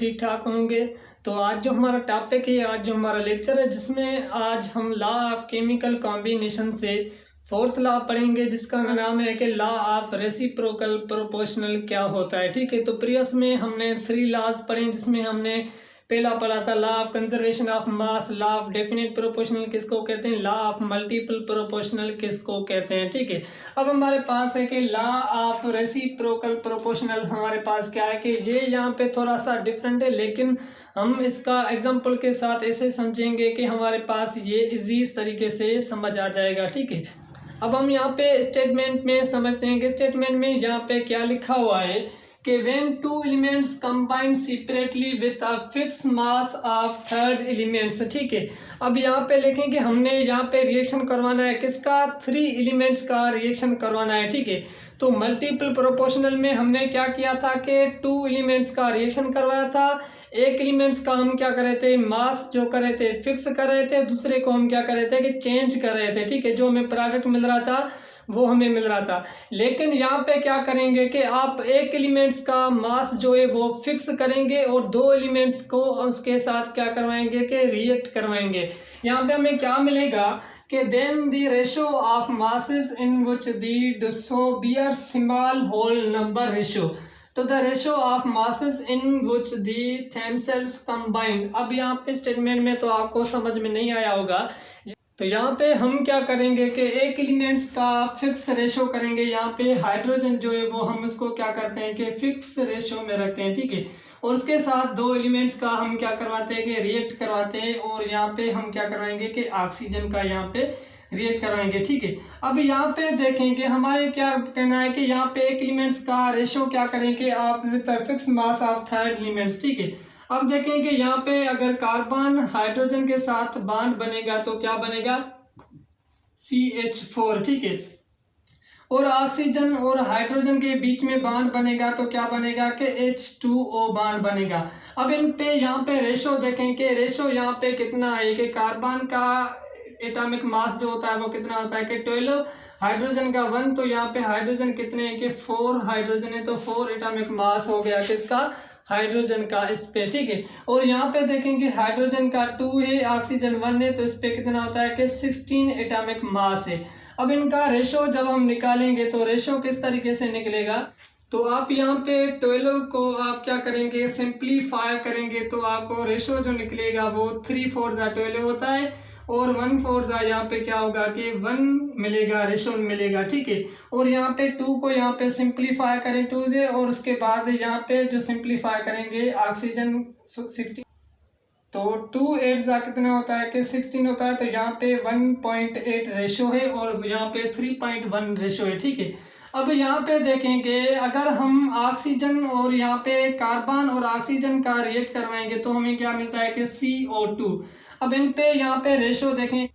ठीक ठाक होंगे। तो आज जो हमारा टॉपिक है, आज जो हमारा लेक्चर है, जिसमें आज हम लॉ ऑफ केमिकल कॉम्बिनेशन से फोर्थ लॉ पढ़ेंगे, जिसका नाम है कि लॉ ऑफ रेसिप्रोकल प्रोपोर्शनल क्या होता है। ठीक है, तो प्रीवियस में हमने 3 लॉज पढ़े, जिसमें हमने पहला पढ़ा था law of conservation of mass, law of definite proportional किसको कहते हैं, लॉ ऑफ मल्टीपल प्रोपोर्शनल किसको कहते हैं। ठीक है, अब हमारे पास है कि लॉ ऑफ रेसिप्रोकल प्रोपोर्शनल हमारे पास क्या है कि ये यहाँ पे थोड़ा सा डिफरेंट है, लेकिन हम इसका एग्जांपल के साथ ऐसे समझेंगे कि हमारे पास ये इस तरीके से समझ आ जाएगा। ठीक है, अब हम यहाँ पे स्टेटमेंट में समझते हैं कि स्टेटमेंट में यहाँ पे क्या लिखा हुआ है कि when two elements combine separately with a fixed mass of third elements। ठीक है, अब यहाँ पे लिखें कि हमने यहाँ पे रिएक्शन करवाना है किसका, 3 एलिमेंट्स का रिएक्शन करवाना है। ठीक है, तो मल्टीपल प्रोपोर्शनल में हमने क्या किया था कि 2 एलिमेंट्स का रिएक्शन करवाया था। एक एलिमेंट्स का हम क्या कर रहे थे, मास जो कर रहे थे फिक्स कर रहे थे, दूसरे को हम क्या कर रहे थे कि चेंज कर रहे थे। ठीक है, जो हमें प्रोडक्ट मिल रहा था वो हमें मिल रहा था। लेकिन यहाँ पे क्या करेंगे कि आप एक एलिमेंट्स का मास जो है वो फिक्स करेंगे और 2 एलिमेंट्स को उसके साथ क्या करवाएंगे कि रिएक्ट करवाएंगे। यहाँ पे हमें क्या मिलेगा कि then the ratio of masses in which the so bear small whole number ratio तो the ratio of masses in which the themselves combined. अब यहाँ पे स्टेटमेंट में तो आपको समझ में नहीं आया होगा, तो यहाँ पे हम क्या करेंगे कि एक एलिमेंट्स का फिक्स रेशो करेंगे। यहाँ पे हाइड्रोजन जो है वो हम इसको क्या करते हैं कि फिक्स रेशो में रखते हैं। ठीक है, और उसके साथ 2 एलिमेंट्स का हम क्या करवाते हैं कि रिएक्ट करवाते हैं, और यहाँ पे हम क्या करवाएंगे कि ऑक्सीजन का यहाँ पे रिएक्ट करवाएंगे। ठीक है, अब यहाँ पे देखेंगे हमारे क्या कहना है कि यहाँ पे एक एलिमेंट्स का रेशो क्या करेंगे आप with fix mass of third elements. ठीक है, अब देखेंगे यहाँ पे अगर कार्बन हाइड्रोजन के साथ बॉन्ड बनेगा तो क्या बनेगा, CH4। ठीक है, और ऑक्सीजन और हाइड्रोजन के बीच में बॉन्ड बनेगा तो क्या बनेगा कि H2O बॉन्ड बनेगा। अब इन पे यहाँ पे रेशो देखेंगे, रेशो यहाँ पे कितना है कि कार्बन का एटॉमिक मास जो होता है वो कितना होता है कि 12, हाइड्रोजन का 1, तो यहाँ पे हाइड्रोजन कितने हैं कि 4 हाइड्रोजन है, तो 4 एटॉमिक मास हो गया किसका, हाइड्रोजन का इस पे। ठीक है, और यहाँ पे देखेंगे हाइड्रोजन का 2 है, ऑक्सीजन 1 है, तो इस पे कितना होता है कि 16 एटॉमिक मास है। अब इनका रेशो जब हम निकालेंगे तो रेशो किस तरीके से निकलेगा, तो आप यहाँ पे 12 को आप क्या करेंगे सिंप्लीफाई करेंगे तो आपको रेशो जो निकलेगा वो 3 4 12 होता है, और 1 4 यहाँ पे क्या होगा कि 1 मिलेगा, रेशो मिलेगा। ठीक है, और यहाँ पे 2 को यहाँ पे सिंप्लीफाई करें 2 से, और उसके बाद यहाँ पे जो सिंप्लीफाई करेंगे ऑक्सीजन 16, तो 2 8 कितना होता है कि 16 होता है, तो यहाँ पे 1.8 रेशो है और यहाँ पे 3.1 रेशो है। ठीक है, अब यहाँ पे देखेंगे अगर हम ऑक्सीजन और यहाँ पे कार्बन और ऑक्सीजन का रिएक्ट करवाएंगे तो हमें क्या मिलता है कि CO2। अब इन पे यहाँ पे रेशो देखें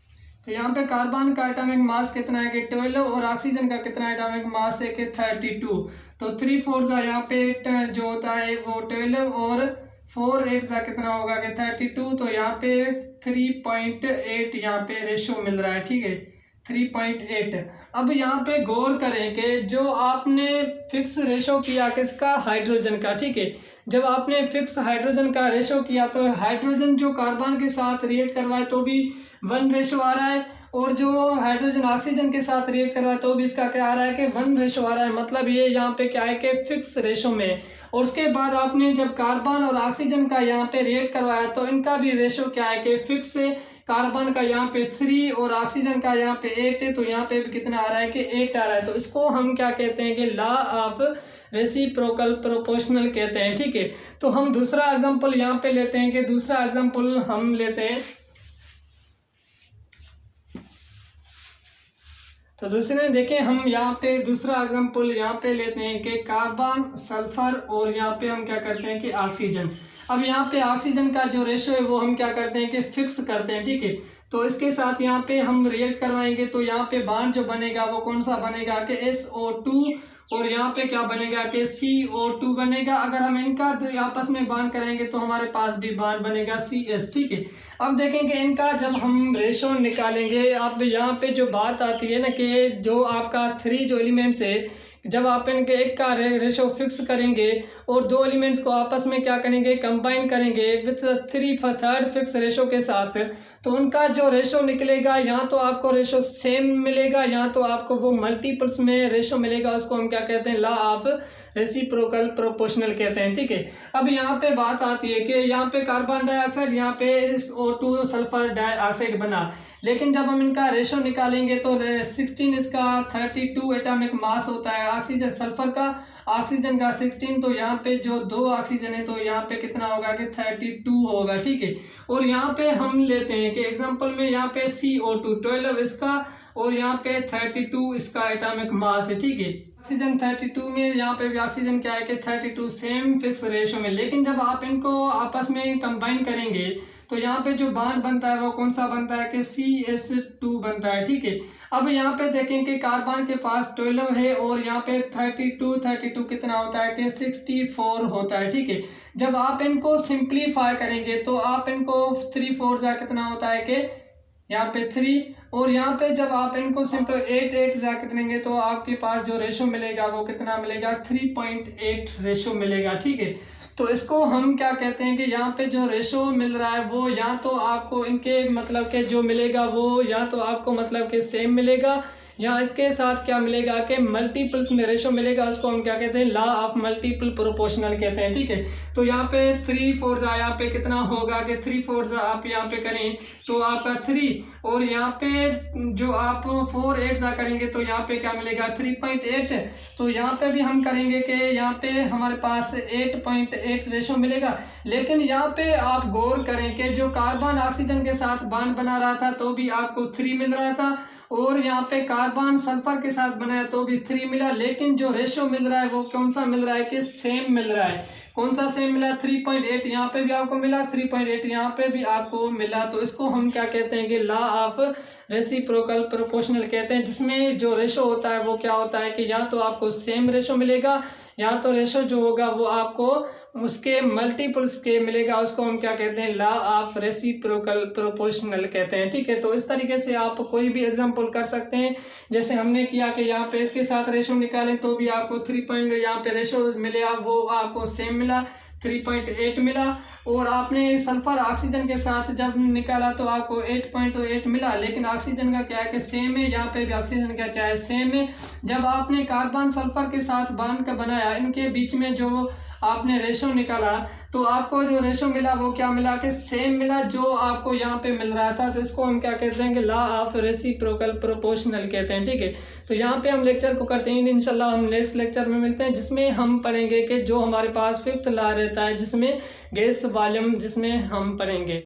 तो यहाँ पे कार्बन का एटॉमिक मास कितना है कि 12, और ऑक्सीजन का कितना एटॉमिक मास है कि 32, तो 3 4 यहाँ पे जो होता है वो 12 और 4 8 कितना होगा कि 32, तो यहाँ पे 3.8 यहाँ पे रेशो मिल रहा है। ठीक है, 3.8। अब यहाँ पे गौर करें कि जो आपने फिक्स रेशो किया किसका, हाइड्रोजन का। ठीक है, जब आपने फिक्स हाइड्रोजन का रेशो किया तो हाइड्रोजन जो कार्बन के साथ रिएक्ट करवाए तो भी 1 रेशो आ रहा है, और जो हाइड्रोजन ऑक्सीजन के साथ रिएक्ट करवाए तो भी इसका क्या आ रहा है कि 1 रेशो आ रहा है। मतलब ये यहाँ पे क्या है कि फिक्स रेशो में। और उसके बाद आपने जब कार्बन और ऑक्सीजन का यहाँ पे रिएक्ट करवाया तो इनका भी रेशो क्या है कि फिक्स है, कार्बन का यहाँ पे 3 और ऑक्सीजन का यहाँ पे 8 है, तो यहाँ पे भी कितना आ रहा है कि 8 आ रहा है। तो इसको हम क्या कहते हैं कि लॉ ऑफ रेसिप्रोकल प्रोपोर्शनल कहते हैं। ठीक है, तो हम दूसरा एग्जांपल यहाँ पे लेते हैं कि दूसरा एग्जांपल हम लेते हैं, तो दूसरे देखें हम यहाँ पे दूसरा एग्जांपल यहाँ पे लेते हैं कि कार्बन सल्फर और यहाँ पे हम क्या करते हैं कि ऑक्सीजन। अब यहाँ पे ऑक्सीजन का जो रेशो है वो हम क्या करते हैं कि फिक्स करते हैं। ठीक है, तो इसके साथ यहाँ पे हम रिएक्ट करवाएंगे तो यहाँ पे बॉन्ड जो बनेगा वो कौन सा बनेगा कि SO2, और यहाँ पे क्या बनेगा कि CO2 बनेगा। अगर हम इनका आपस में बॉन्ड करेंगे तो हमारे पास भी बॉन्ड बनेगा CS। ठीक है, अब देखेंगे इनका जब हम रेशो निकालेंगे, अब यहाँ पे जो बात आती है ना कि जो आपका 3 जो एलिमेंट्स है जब आप इनके एक का रेशो फिक्स करेंगे और दो एलिमेंट्स को आपस में क्या करेंगे, कंबाइन करेंगे विथ 3/3 फिक्स रेशो के साथ, तो उनका जो रेशो निकलेगा यहाँ तो आपको रेशो सेम मिलेगा, यहाँ तो आपको वो मल्टीपल्स में रेशो मिलेगा। उसको हम क्या कहते हैं, लॉ ऑफ रेसिप्रोकल प्रोपोर्शनल कहते हैं। ठीक है, अब यहाँ पे बात आती है कि यहाँ पे कार्बन डाइऑक्साइड, यहाँ पे O2 सल्फर डाइऑक्साइड बना, लेकिन जब हम इनका रेशो निकालेंगे तो 16 इसका 32 एटॉमिक मास होता है ऑक्सीजन सल्फर का, ऑक्सीजन का 16, तो यहाँ पे जो दो ऑक्सीजन है तो यहाँ पे कितना होगा कि 32 होगा। ठीक है, और यहाँ पे हम लेते हैं कि एग्जांपल में यहाँ पे CO2 12 इसका और यहाँ पे 32 इसका एटॉमिक मास है। ठीक है, ऑक्सीजन 32 में, यहाँ पे भी ऑक्सीजन क्या है कि 32 सेम फिक्स रेशो में, लेकिन जब आप इनको आपस में कंबाइन करेंगे तो यहाँ पे जो बॉन्ड बनता है वो कौन सा बनता है कि CS2 बनता है। ठीक है, अब यहाँ पे देखें कि कार्बन के पास 12 है और यहाँ पे 32 कितना होता है कि 64 होता है। ठीक है, जब आप इनको सिंप्लीफाई करेंगे तो आप इनको 3 4 जा कितना होता है कि यहाँ पे 3, और यहाँ पे जब आप इनको सिंपल 8 जा कितनेंगे तो आपके पास जो रेशो मिलेगा वो कितना मिलेगा, 3.8 रेशो मिलेगा। ठीक है, तो इसको हम क्या कहते हैं कि यहाँ पे जो रेशो मिल रहा है वो या तो आपको इनके मतलब के जो मिलेगा वो या तो आपको मतलब के सेम मिलेगा, या इसके साथ क्या मिलेगा कि मल्टीपल्स में रेशो मिलेगा। उसको हम क्या कहते हैं, लॉ ऑफ मल्टीपल प्रोपोर्शनल कहते हैं। ठीक है, तो यहाँ पे 3 4 यहाँ पे कितना होगा कि 3 4 आप यहाँ पे करें तो आपका 3, और यहाँ पे जो आप 4 8 करेंगे तो यहाँ पे क्या मिलेगा 3.8, तो यहाँ पे भी हम करेंगे कि यहाँ पे हमारे पास 8.8 रेशो मिलेगा। लेकिन यहाँ पे आप गौर करें कि जो कार्बन ऑक्सीजन के साथ बॉन्ड बना रहा था तो भी आपको 3 मिल रहा था, और यहाँ पे कार्बन सल्फर के साथ बनाया तो भी 3 मिला, लेकिन जो रेशो मिल रहा है वो कौन सा मिल रहा है कि सेम मिल रहा है। कौन सा सेम मिला, 3.8 यहाँ पे भी आपको मिला, 3.8 यहाँ पे भी आपको मिला। तो इसको हम क्या कहते हैं कि लॉ ऑफ रेसिप्रोकल प्रोपोर्शनल कहते हैं, जिसमें जो रेशो होता है वो क्या होता है कि या तो आपको सेम रेशो मिलेगा या तो रेशो जो होगा वो आपको उसके मल्टीपल्स के मिलेगा। उसको हम क्या कहते हैं, लॉ ऑफ रेसिप्रोकल प्रोपोर्शनल कहते हैं। ठीक है, तो इस तरीके से आप कोई भी एग्जांपल कर सकते हैं, जैसे हमने किया कि यहाँ पे इसके साथ रेशो निकालें तो भी आपको 3 यहाँ पे रेशो मिला वो आपको सेम मिला, 3.8 मिला, और आपने सल्फर ऑक्सीजन के साथ जब निकाला तो आपको 8.8 मिला, लेकिन ऑक्सीजन का क्या है कि सेम है, यहाँ पे भी ऑक्सीजन का क्या है सेम है। जब आपने कार्बन सल्फर के साथ बॉन्ड का बनाया, इनके बीच में जो आपने रेशो निकाला तो आपको जो रेशो मिला वो क्या मिला कि सेम मिला जो आपको यहाँ पे मिल रहा था। तो इसको हम क्या कहते हैं कि लॉ ऑफ रेसिप्रोकल प्रोपोर्शनल कहते हैं। ठीक है, तो यहाँ पे हम लेक्चर को करते हैं, इंशाल्लाह हम नेक्स्ट लेक्चर में मिलते हैं, जिसमें हम पढ़ेंगे कि जो हमारे पास 5th लॉ रहता है जिसमें गैस वॉल्यूम, जिसमें हम पढ़ेंगे।